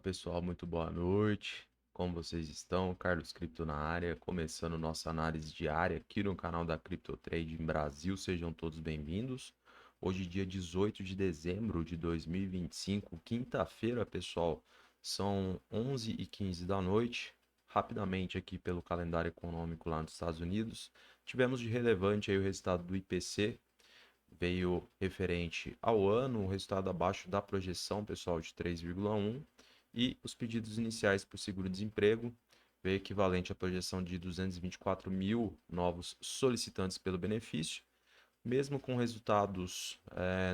Pessoal, muito boa noite. Como vocês estão? Carlos Cripto na área, começando nossa análise diária aqui no canal da Crypto Trading Brasil. Sejam todos bem-vindos. Hoje, dia 18 de dezembro de 2025, quinta-feira, pessoal, são 11h15 da noite. Rapidamente aqui pelo calendário econômico lá nos Estados Unidos, tivemos de relevante aí o resultado do IPC, veio referente ao ano, um resultado abaixo da projeção, pessoal, de 3,1, e os pedidos iniciais por seguro-desemprego veio equivalente à projeção de 224 mil novos solicitantes pelo benefício. Mesmo com resultados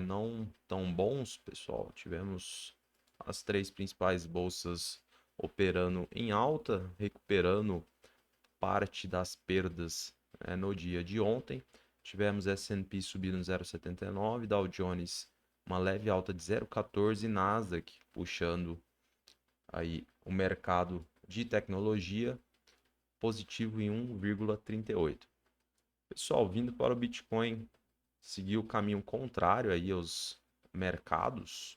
não tão bons, pessoal, tivemos as três principais bolsas operando em alta, recuperando parte das perdas no dia de ontem. Tivemos S&P subindo 0,79, Dow Jones uma leve alta de 0,14 e Nasdaq puxando aí o mercado de tecnologia positivo em 1,38. Pessoal, vindo para o Bitcoin, seguiu o caminho contrário aí aos mercados.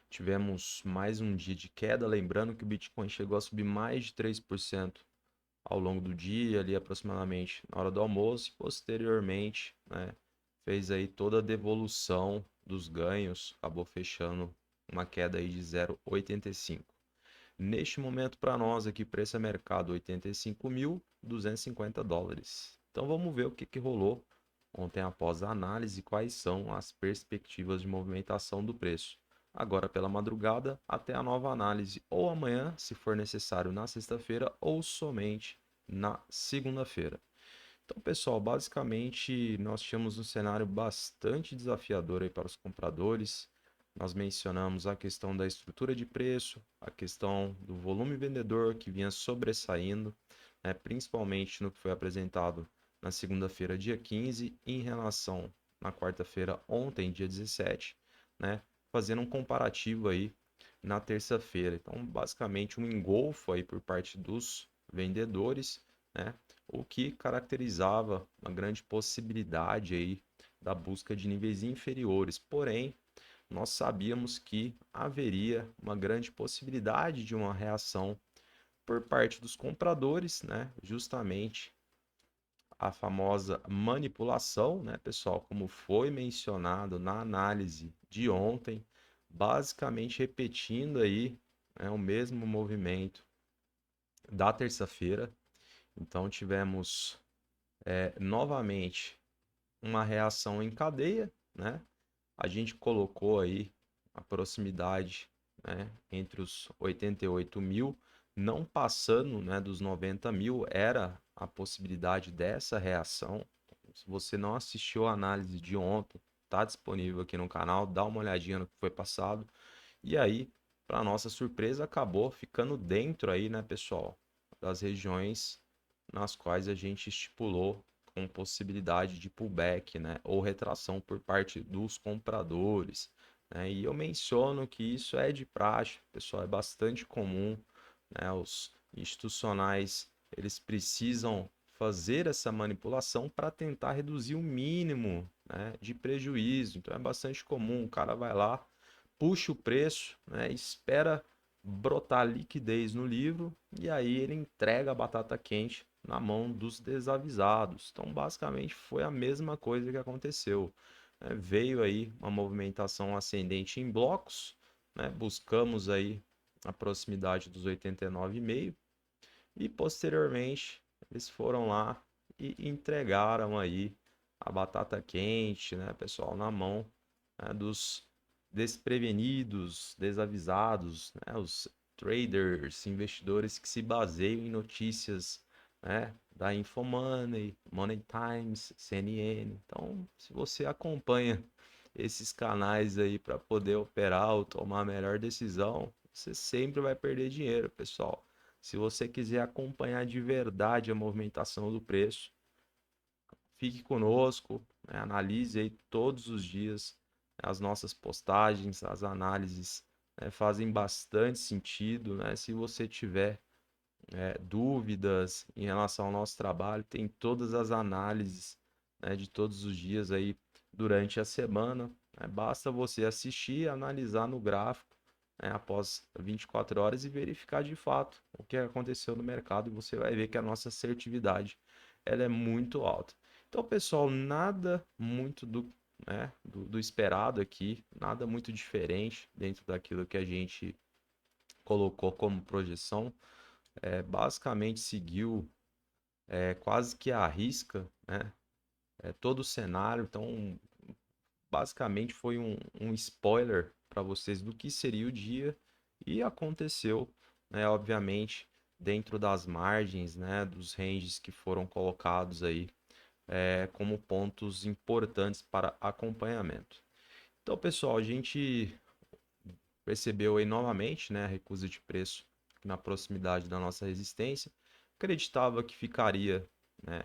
Tivemos mais um dia de queda, lembrando que o Bitcoin chegou a subir mais de 3% ao longo do dia, ali aproximadamente na hora do almoço, e posteriormente, né, fez aí toda a devolução dos ganhos, acabou fechando uma queda aí de 0,85. Neste momento, para nós aqui, preço é mercado 85.250 dólares. Então vamos ver o que rolou ontem após a análise, quais são as perspectivas de movimentação do preço. Agora pela madrugada até a nova análise, ou amanhã, se for necessário, na sexta-feira, ou somente na segunda-feira. Então, pessoal, basicamente nós tínhamos um cenário bastante desafiador aí para os compradores. Nós mencionamos a questão da estrutura de preço, a questão do volume vendedor que vinha sobressaindo, né, principalmente no que foi apresentado na segunda-feira, dia 15, em relação na quarta-feira, ontem, dia 17, né, fazendo um comparativo aí na terça-feira. Então, basicamente, um engolfo aí por parte dos vendedores, né, o que caracterizava uma grande possibilidade aí da busca de níveis inferiores. Porém, nós sabíamos que haveria uma grande possibilidade de uma reação por parte dos compradores, né? Justamente a famosa manipulação, né, pessoal, como foi mencionado na análise de ontem, basicamente repetindo aí, né, o mesmo movimento da terça-feira. Então tivemos novamente uma reação em cadeia, né? A gente colocou aí a proximidade, né, entre os 88 mil, não passando, né, dos 90 mil, era a possibilidade dessa reação. Se você não assistiu a análise de ontem, está disponível aqui no canal, dá uma olhadinha no que foi passado. E aí, para nossa surpresa, acabou ficando dentro aí, né, pessoal, das regiões nas quais a gente estipulou com possibilidade de pullback, né, ou retração por parte dos compradores, né? E eu menciono que isso é de praxe, pessoal, é bastante comum, né? Os institucionais, eles precisam fazer essa manipulação para tentar reduzir o mínimo, né, de prejuízo. Então é bastante comum, o cara vai lá, puxa o preço, né, espera brotar liquidez no livro e aí ele entrega a batata quente na mão dos desavisados. Então, basicamente, foi a mesma coisa que aconteceu, né? Veio aí uma movimentação ascendente em blocos, né? Buscamos aí a proximidade dos 89,5 e posteriormente eles foram lá e entregaram aí a batata quente, né, pessoal, na mão, né, dos desprevenidos, desavisados, né, os traders, investidores que se baseiam em notícias, né, da Infomoney, Money Times, CNN. Então, se você acompanha esses canais aí para poder operar ou tomar a melhor decisão, você sempre vai perder dinheiro, pessoal. Se você quiser acompanhar de verdade a movimentação do preço, fique conosco, né? Analise aí todos os dias, né, as nossas postagens, as análises, né, fazem bastante sentido, né? Se você tiver dúvidas em relação ao nosso trabalho, tem todas as análises, né, de todos os dias aí durante a semana, né? Basta você assistir, analisar no gráfico, né, após 24 horas e verificar de fato o que aconteceu no mercado e você vai ver que a nossa assertividade ela é muito alta. Então, pessoal, nada muito do esperado aqui, nada muito diferente dentro daquilo que a gente colocou como projeção. Basicamente seguiu quase que à risca, né, todo o cenário. Então, basicamente foi um spoiler para vocês do que seria o dia e aconteceu, né, obviamente, dentro das margens, né, dos ranges que foram colocados aí como pontos importantes para acompanhamento. Então, pessoal, a gente percebeu aí novamente, né, a recusa de preço na proximidade da nossa resistência. Acreditava que ficaria, né,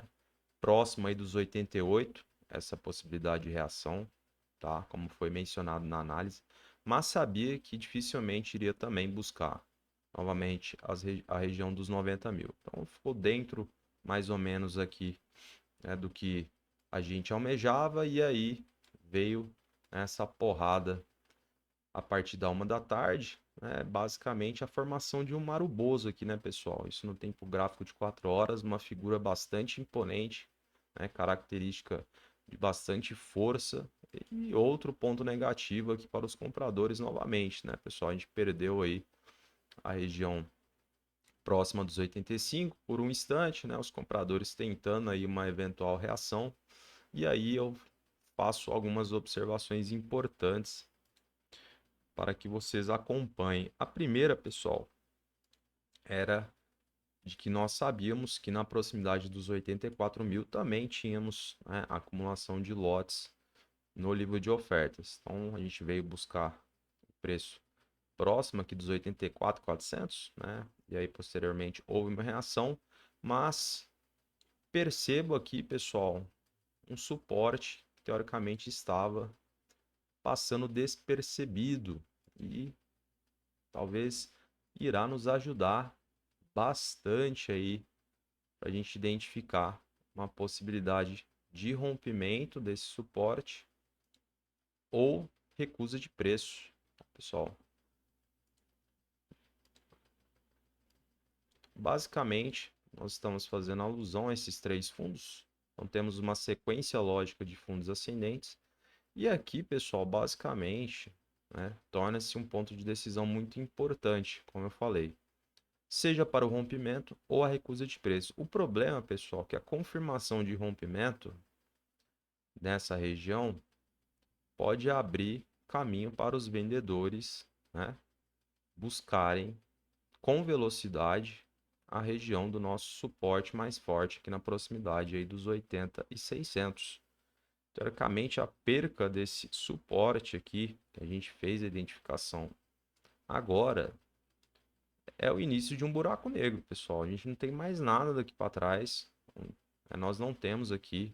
próximo aí dos 88, essa possibilidade de reação, tá? Como foi mencionado na análise, mas sabia que dificilmente iria também buscar novamente a região dos 90 mil. Então ficou dentro mais ou menos aqui, né, do que a gente almejava e aí veio essa porrada a partir da 1 da tarde, né, basicamente a formação de um maruboso aqui, né, pessoal? Isso no tempo gráfico de 4 horas, uma figura bastante imponente, né, característica de bastante força. E outro ponto negativo aqui para os compradores novamente, né, pessoal? A gente perdeu aí a região próxima dos 85 por um instante, né? Os compradores tentando aí uma eventual reação. E aí eu faço algumas observações importantes para que vocês acompanhem. A primeira, pessoal, era de que nós sabíamos que na proximidade dos 84 mil também tínhamos, né, acumulação de lotes no livro de ofertas. Então a gente veio buscar o preço próximo aqui dos 84.400, né? E aí posteriormente houve uma reação, mas percebo aqui, pessoal, um suporte que teoricamente estava passando despercebido e talvez irá nos ajudar bastante aí para a gente identificar uma possibilidade de rompimento desse suporte ou recusa de preço, tá, pessoal. Basicamente, nós estamos fazendo alusão a esses três fundos. Então, temos uma sequência lógica de fundos ascendentes. E aqui, pessoal, basicamente, né, torna-se um ponto de decisão muito importante, como eu falei. Seja para o rompimento ou a recusa de preço. O problema, pessoal, é que a confirmação de rompimento nessa região pode abrir caminho para os vendedores, né, buscarem com velocidade a região do nosso suporte mais forte aqui na proximidade aí dos 80 e 600. Teoricamente, a perca desse suporte aqui, que a gente fez a identificação agora, é o início de um buraco negro, pessoal. A gente não tem mais nada daqui para trás. Nós não temos aqui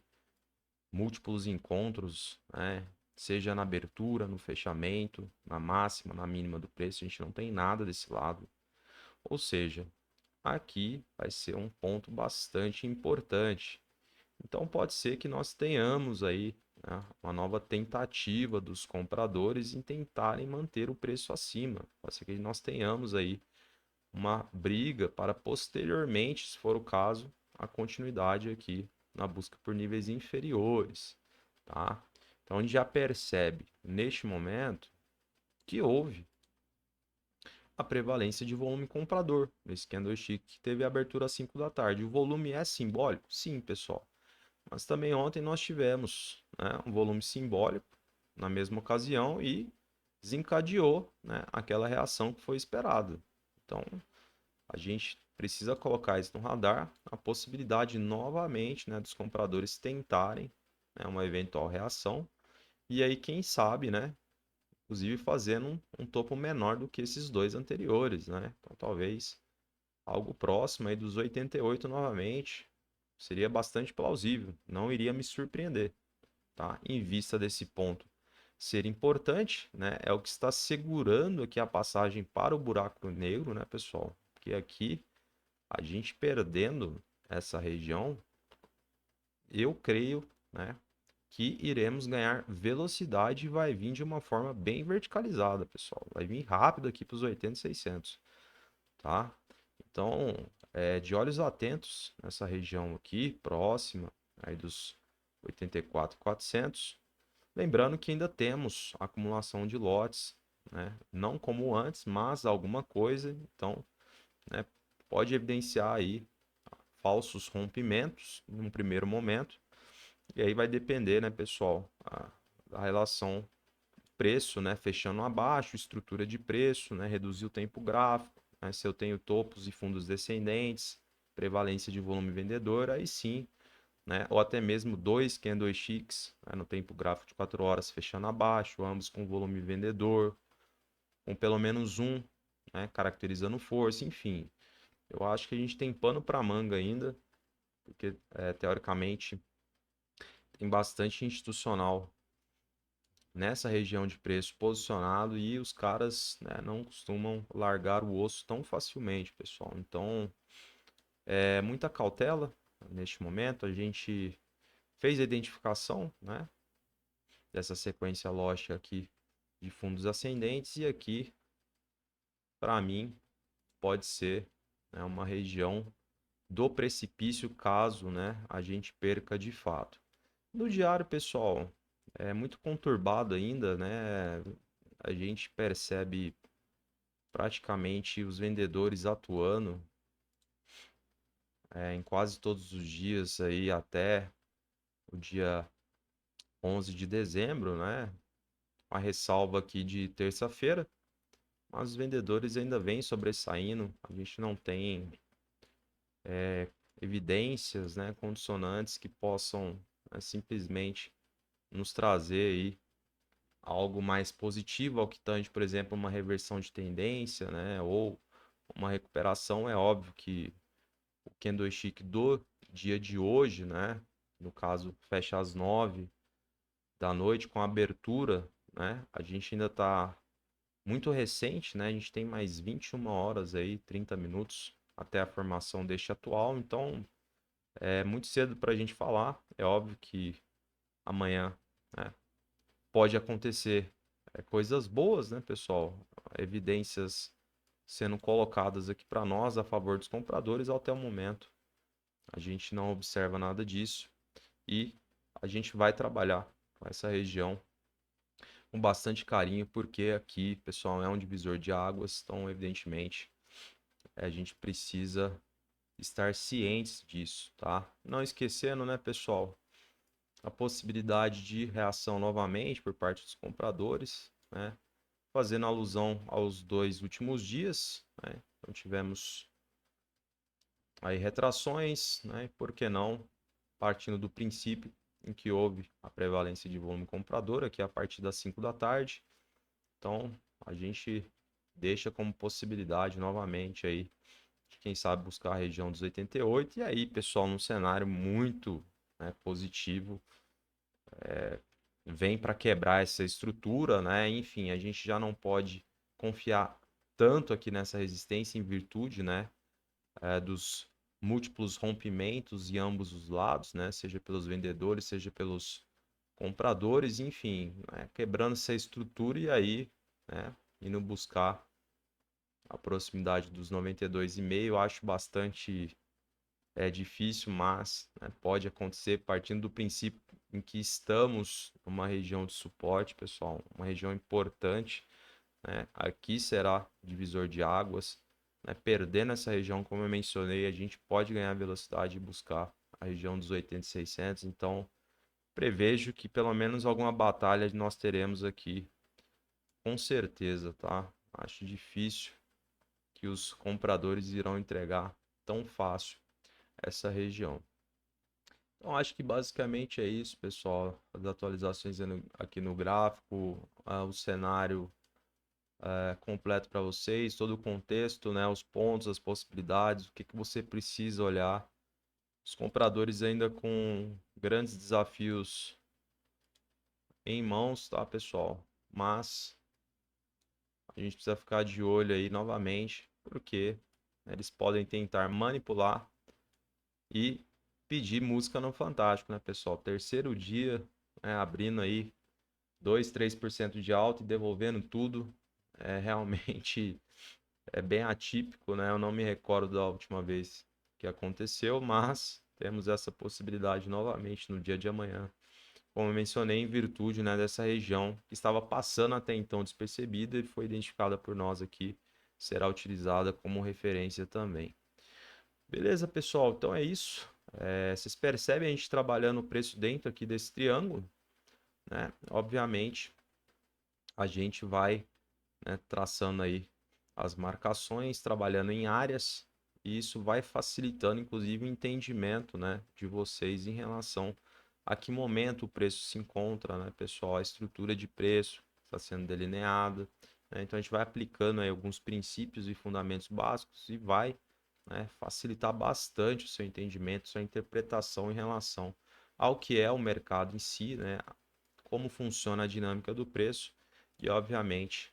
múltiplos encontros, né? Seja na abertura, no fechamento, na máxima, na mínima do preço, a gente não tem nada desse lado. Ou seja, aqui vai ser um ponto bastante importante. Então pode ser que nós tenhamos aí, né, uma nova tentativa dos compradores em tentarem manter o preço acima. Pode ser que nós tenhamos aí uma briga para posteriormente, se for o caso, a continuidade aqui na busca por níveis inferiores, tá? Então a gente já percebe neste momento que houve a prevalência de volume comprador nesse candlestick que teve abertura às 5 da tarde. O volume é simbólico? Sim, pessoal. Mas também ontem nós tivemos, né, um volume simbólico na mesma ocasião e desencadeou, né, aquela reação que foi esperada. Então, a gente precisa colocar isso no radar, a possibilidade novamente, né, dos compradores tentarem, né, uma eventual reação. E aí, quem sabe, né, inclusive fazendo um topo menor do que esses dois anteriores, né? Então, talvez algo próximo aí dos 88 novamente seria bastante plausível, não iria me surpreender, tá? Em vista desse ponto ser importante, né? É o que está segurando aqui a passagem para o buraco negro, né, pessoal? Porque aqui a gente perdendo essa região, eu creio, né, que iremos ganhar velocidade e vai vir de uma forma bem verticalizada, pessoal. Vai vir rápido aqui para os 80 e 600, tá? Então, de olhos atentos nessa região aqui, próxima aí dos 84.400. Lembrando que ainda temos acumulação de lotes, né? Não como antes, mas alguma coisa. Então, né, pode evidenciar aí falsos rompimentos num primeiro momento. E aí vai depender, né, pessoal, da relação preço, né, fechando abaixo, estrutura de preço, né, reduzir o tempo gráfico, né, se eu tenho topos e fundos descendentes, prevalência de volume vendedor, aí sim, né, ou até mesmo dois candlesticks, né, no tempo gráfico de 4 horas fechando abaixo, ambos com volume vendedor, com pelo menos um, né, caracterizando força, enfim. Eu acho que a gente tem pano para manga ainda, porque teoricamente tem bastante institucional nessa região de preço posicionado e os caras, né, não costumam largar o osso tão facilmente, pessoal. Então, muita cautela neste momento. A gente fez a identificação, né, dessa sequência lógica aqui de fundos ascendentes e aqui, para mim, pode ser, né, uma região do precipício caso, né, a gente perca de fato. No diário, pessoal, é muito conturbado ainda, né? A gente percebe praticamente os vendedores atuando em quase todos os dias aí até o dia 11 de dezembro, né? Uma ressalva aqui de terça-feira, mas os vendedores ainda vêm sobressaindo. A gente não tem evidências, né, condicionantes que possam, né, simplesmente nos trazer aí algo mais positivo ao que tange, por exemplo, uma reversão de tendência, né, ou uma recuperação. É óbvio que o candlestick do dia de hoje, né, no caso, fecha às 9 da noite com a abertura, né, a gente ainda está muito recente, né, a gente tem mais 21 horas aí, 30 minutos até a formação deste atual, então é muito cedo para a gente falar. É óbvio que amanhã, né, pode acontecer coisas boas, né, pessoal? Evidências sendo colocadas aqui para nós a favor dos compradores até o momento. A gente não observa nada disso e a gente vai trabalhar com essa região com bastante carinho, porque aqui, pessoal, é um divisor de águas, então, evidentemente, a gente precisa estar cientes disso, tá? Não esquecendo, né, pessoal, a possibilidade de reação novamente por parte dos compradores, né? Fazendo alusão aos 2 últimos dias, né? Então tivemos aí retrações, né? Por que não, partindo do princípio em que houve a prevalência de volume comprador aqui a partir das 5 da tarde. Então, a gente deixa como possibilidade novamente aí, de quem sabe buscar a região dos 88. E aí, pessoal, num cenário muito, né, positivo, vem para quebrar essa estrutura, né? Enfim, a gente já não pode confiar tanto aqui nessa resistência em virtude, né, dos múltiplos rompimentos em ambos os lados, né? Seja pelos vendedores, seja pelos compradores, enfim, né, quebrando essa estrutura e aí, né, indo buscar a proximidade dos 92,5, eu acho bastante difícil, mas, né, pode acontecer partindo do princípio em que estamos numa região de suporte, pessoal, uma região importante, né? Aqui será divisor de águas, né? Perdendo essa região, como eu mencionei, a gente pode ganhar velocidade e buscar a região dos 80.600. Então, prevejo que pelo menos alguma batalha nós teremos aqui, com certeza, tá? Acho difícil que os compradores irão entregar tão fácil essa região. Então, acho que basicamente é isso, pessoal. As atualizações aqui no gráfico, o cenário completo para vocês, todo o contexto, né, os pontos, as possibilidades, o que que você precisa olhar. Os compradores ainda com grandes desafios em mãos, tá, pessoal? Mas a gente precisa ficar de olho aí novamente, porque, né, eles podem tentar manipular e pedir música no Fantástico, né, pessoal? Terceiro dia, né, abrindo aí 2, 3% de alta e devolvendo tudo. Realmente é bem atípico, né? Eu não me recordo da última vez que aconteceu, mas temos essa possibilidade novamente no dia de amanhã. Como eu mencionei, em virtude, né, dessa região que estava passando até então despercebida e foi identificada por nós aqui, será utilizada como referência também. Beleza, pessoal? Então é isso. Vocês percebem a gente trabalhando o preço dentro aqui desse triângulo, né? Obviamente, a gente vai, né, traçando aí as marcações, trabalhando em áreas, e isso vai facilitando, inclusive, o entendimento, né, de vocês em relação a que momento o preço se encontra, né, pessoal, a estrutura de preço está sendo delineada, né? Então a gente vai aplicando aí alguns princípios e fundamentos básicos e vai, né, facilitar bastante o seu entendimento, sua interpretação em relação ao que é o mercado em si, né, como funciona a dinâmica do preço e, obviamente,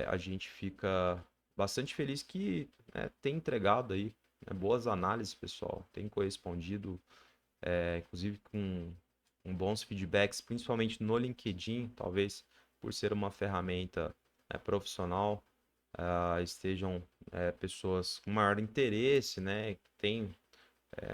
a gente fica bastante feliz que, né, tem entregado aí, né, boas análises, pessoal, tem correspondido, inclusive com bons feedbacks, principalmente no LinkedIn, talvez por ser uma ferramenta, profissional, estejam, pessoas com maior interesse, né, que têm,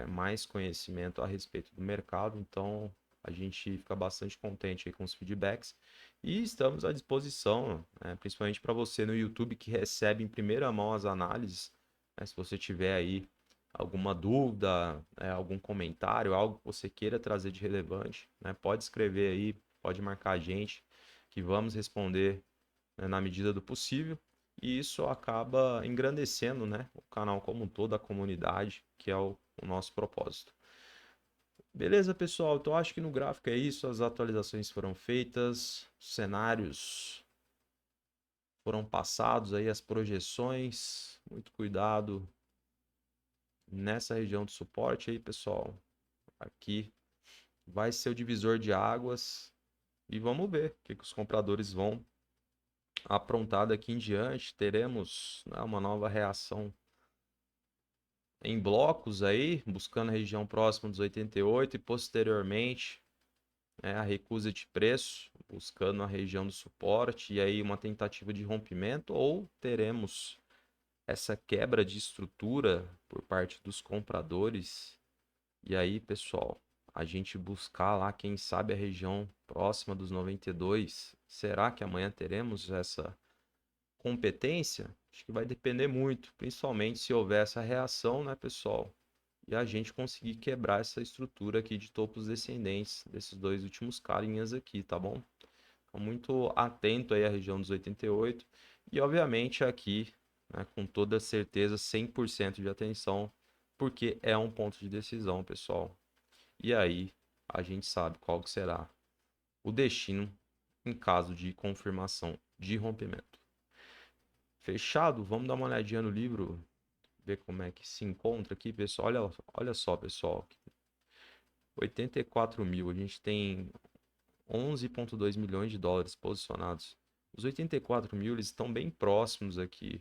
mais conhecimento a respeito do mercado, então a gente fica bastante contente aí com os feedbacks e estamos à disposição, né, principalmente para você no YouTube que recebe em primeira mão as análises, né, se você tiver aí alguma dúvida, algum comentário, algo que você queira trazer de relevante, né, pode escrever aí, pode marcar a gente, que vamos responder, né, na medida do possível. E isso acaba engrandecendo, né, o canal como um todo, a comunidade, que é o nosso propósito. Beleza, pessoal? Então acho que no gráfico é isso. As atualizações foram feitas, cenários foram passados aí, as projeções. Muito cuidado nessa região de suporte aí, pessoal. Aqui vai ser o divisor de águas e vamos ver o que os compradores vão aprontar daqui em diante. Teremos, né, uma nova reação em blocos aí, buscando a região próxima dos 88 e posteriormente, a recusa de preço, buscando a região do suporte e aí uma tentativa de rompimento, ou teremos essa quebra de estrutura por parte dos compradores. E aí, pessoal, a gente buscar lá, quem sabe, a região próxima dos 92. Será que amanhã teremos essa competência? Acho que vai depender muito, principalmente se houver essa reação, né, pessoal? E a gente conseguir quebrar essa estrutura aqui de topos descendentes desses dois últimos carinhas aqui, tá bom? Então, muito atento aí à região dos 88 e obviamente aqui, né, com toda certeza, 100% de atenção, porque é um ponto de decisão, pessoal. E aí a gente sabe qual que será o destino em caso de confirmação de rompimento. Fechado? Vamos dar uma olhadinha no livro, ver como é que se encontra aqui, pessoal. Olha só, pessoal. 84 mil, a gente tem 11,2 milhões de dólares posicionados. Os 84 mil eles estão bem próximos aqui,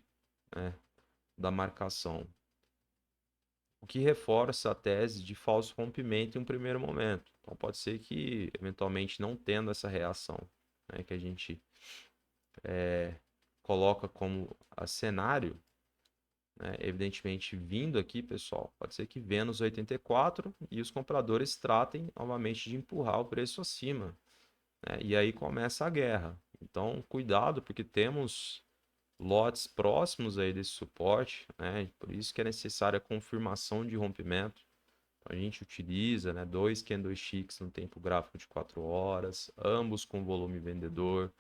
né, da marcação, o que reforça a tese de falso rompimento em um primeiro momento. Então pode ser que, eventualmente, não tendo essa reação, né, que a gente coloca como a cenário, né, evidentemente vindo aqui, pessoal, pode ser que Vênus 84 e os compradores tratem novamente de empurrar o preço acima, né, e aí começa a guerra. Então, cuidado, porque temos lotes próximos aí desse suporte, né, por isso que é necessária a confirmação de rompimento. Então, a gente utiliza, né, dois candlesticks no tempo gráfico de 4 horas, ambos com volume vendedor,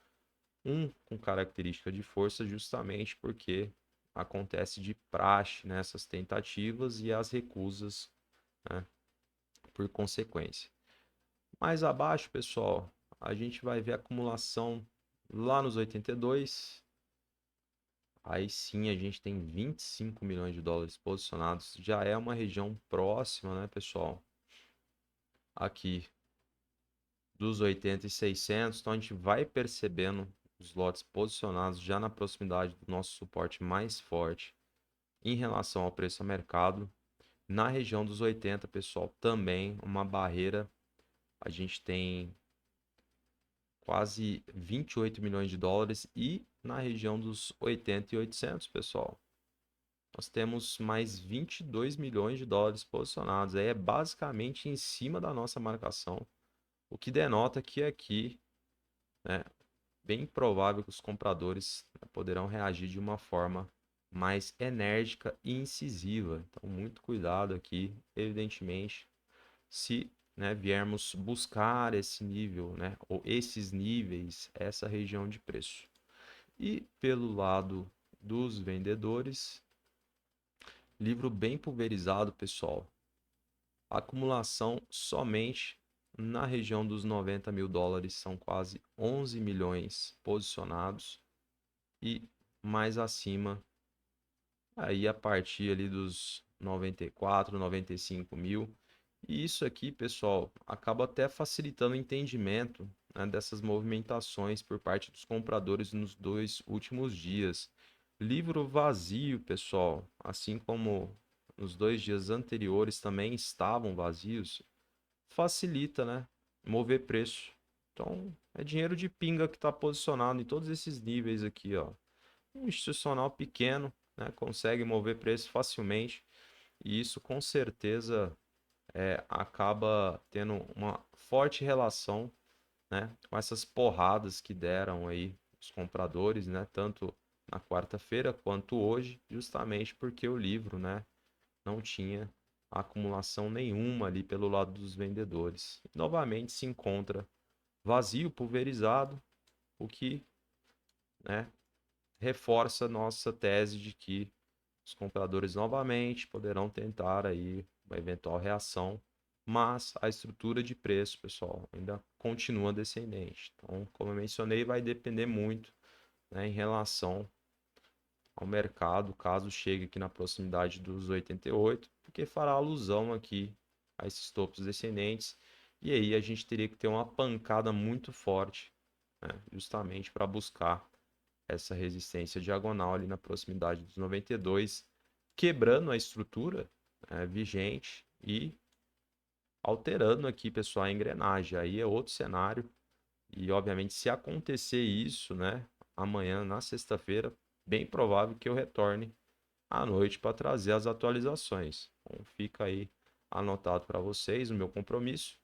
um com característica de força, justamente porque acontece de praxe nessas tentativas e as recusas, né, por consequência. Mais abaixo, pessoal, a gente vai ver a acumulação lá nos 82. Aí sim a gente tem 25 milhões de dólares posicionados. Já é uma região próxima, né, pessoal? Aqui dos 80 e 600. Então a gente vai percebendo os lotes posicionados já na proximidade do nosso suporte mais forte em relação ao preço a mercado. Na região dos 80, pessoal, também uma barreira. A gente tem quase 28 milhões de dólares e na região dos 80 e 800, pessoal. Nós temos mais 22 milhões de dólares posicionados. Aí é basicamente em cima da nossa marcação, o que denota que aqui, né, bem provável que os compradores, né, poderão reagir de uma forma mais enérgica e incisiva. Então, muito cuidado aqui, evidentemente, se, né, viermos buscar esse nível, né, ou esses níveis, essa região de preço. E pelo lado dos vendedores, livro bem pulverizado, pessoal. Acumulação somente na região dos 90 mil dólares, são quase 11 milhões posicionados e mais acima, aí a partir ali dos 94, 95 mil. E isso aqui, pessoal, acaba até facilitando o entendimento, né, dessas movimentações por parte dos compradores nos 2 últimos dias. Livro vazio, pessoal, assim como nos 2 dias anteriores também estavam vazios, facilita, né, mover preço. Então, é dinheiro de pinga que está posicionado em todos esses níveis aqui, ó. Um institucional pequeno, né, consegue mover preço facilmente e isso com certeza acaba tendo uma forte relação, né, com essas porradas que deram aí os compradores, né, tanto na quarta-feira quanto hoje, justamente porque o livro, né, não tinha acumulação nenhuma ali pelo lado dos vendedores. Novamente se encontra vazio, pulverizado, o que, né, reforça nossa tese de que os compradores novamente poderão tentar aí uma eventual reação, mas a estrutura de preço, pessoal, ainda continua descendente. Então, como eu mencionei, vai depender muito, né, em relação ao mercado, caso chegue aqui na proximidade dos 88, porque fará alusão aqui a esses topos descendentes, e aí a gente teria que ter uma pancada muito forte, né, justamente para buscar essa resistência diagonal ali na proximidade dos 92, quebrando a estrutura, vigente e alterando aqui, pessoal, a engrenagem. Aí é outro cenário. E, obviamente, se acontecer isso, né, amanhã, na sexta-feira, bem provável que eu retorne à noite para trazer as atualizações. Então, fica aí anotado para vocês o meu compromisso.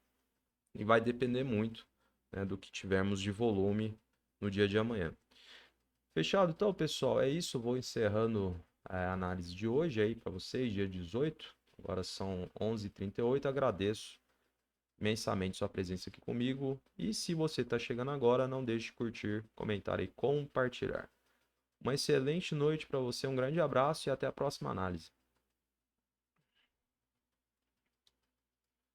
E vai depender muito, né, do que tivermos de volume no dia de amanhã. Fechado, então, pessoal, é isso. Vou encerrando a análise de hoje aí para vocês, dia 18. Agora são 11h38. Agradeço imensamente sua presença aqui comigo. E se você está chegando agora, não deixe de curtir, comentar e compartilhar. Uma excelente noite para você, um grande abraço e até a próxima análise.